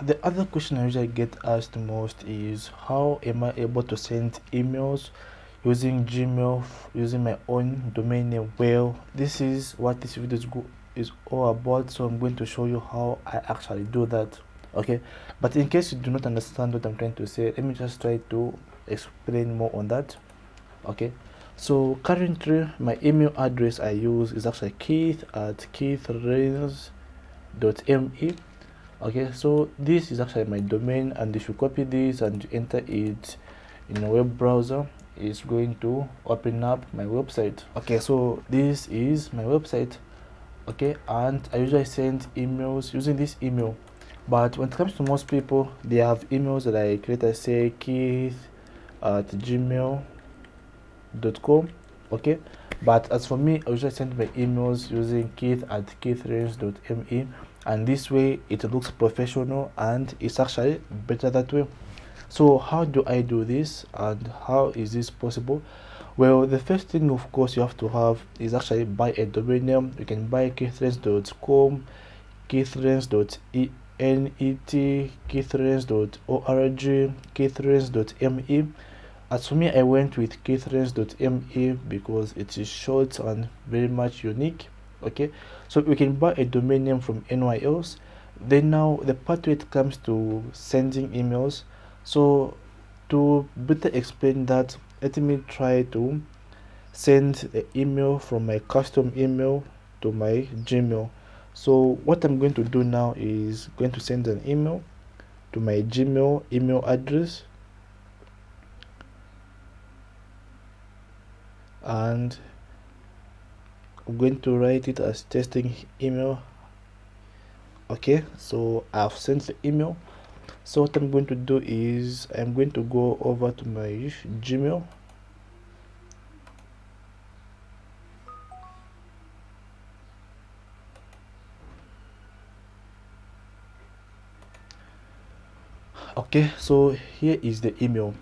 the other question I usually get asked most is, how am I able to send emails using Gmail, using my own domain name? Well, this is what this video is all about, so I'm going to show you how I actually do that. Okay, but in case you do not understand what I'm trying to say, let me just try to explain more on that. Okay, so currently my email address I use is actually keith@keithrains.me. okay, so this is actually my domain, and if you copy this and enter it in a web browser, it's going to open up my website. Okay, so this is my website. Okay, and I usually send emails using this email, but when it comes to most people, they have emails that I create. I say keith@gmail.com. okay, but as for me, I usually send my emails using keith@keithrains.me, and this way it looks professional and it's actually better that way. So how do I do this, and how is this possible? Well, the first thing of course you have to have is actually buy a domain name. You can buy keithrains.com, keithrains.net, keithrains.org, keithrains.me. As for me, I went with keithrains.me because it is short and very much unique. Okay, so we can buy a domain name from anywhere else. Then now the part where it comes to sending emails, so to better explain that, let me try to send the email from my custom email to my Gmail. So what I'm going to do now is going to send an email to my Gmail email address, and I'm going to write it as testing email. Okay, so I've sent the email. So what I'm going to do is I'm going to go over to my Gmail. Okay, so here is the email.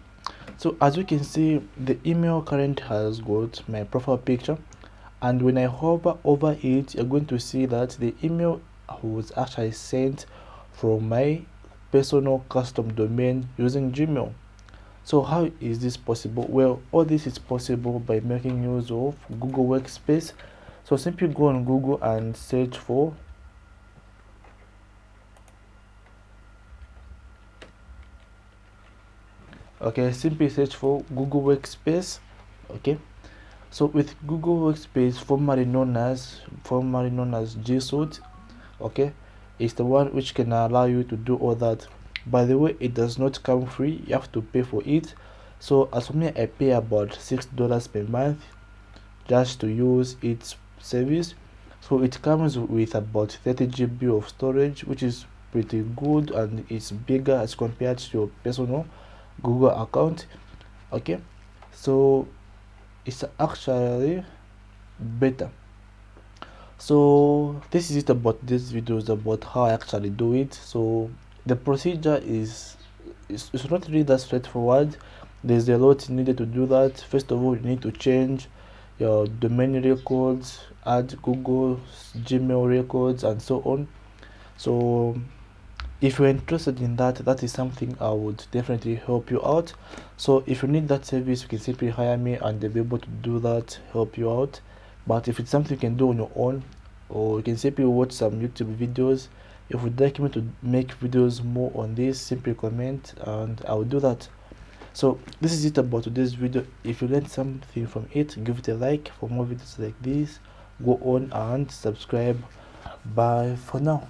So as you can see, the email current has got my profile picture, and when I hover over it, you're going to see that the email was actually sent from my personal custom domain using Gmail. So how is this possible? Well, all this is possible by making use of Google Workspace. So simply go on Google and search for simply search for Google Workspace. Okay, so with Google Workspace, formerly known as G Suite, okay, it's the one which can allow you to do all that. By the way, it does not come free, you have to pay for it. So as for me, I pay about $6 per month just to use its service. So it comes with about 30 GB of storage, which is pretty good, and it's bigger as compared to your personal Google account. Okay, so it's actually better. So this is it about this video, is about how I actually do it. So the procedure is it's not really that straightforward. There's a lot needed to do that. First of all, you need to change your domain records, add Google Gmail records, and so on. So if you're interested in that, that is something I would definitely help you out. So if you need that service, you can simply hire me and they'll be able to do that, help you out. But if it's something you can do on your own, or you can simply watch some YouTube videos, if you'd like me to make videos more on this, simply comment and I'll do that. So this is it about today's video. If you learned something from it, give it a like. For more videos like this, go on and subscribe. Bye for now.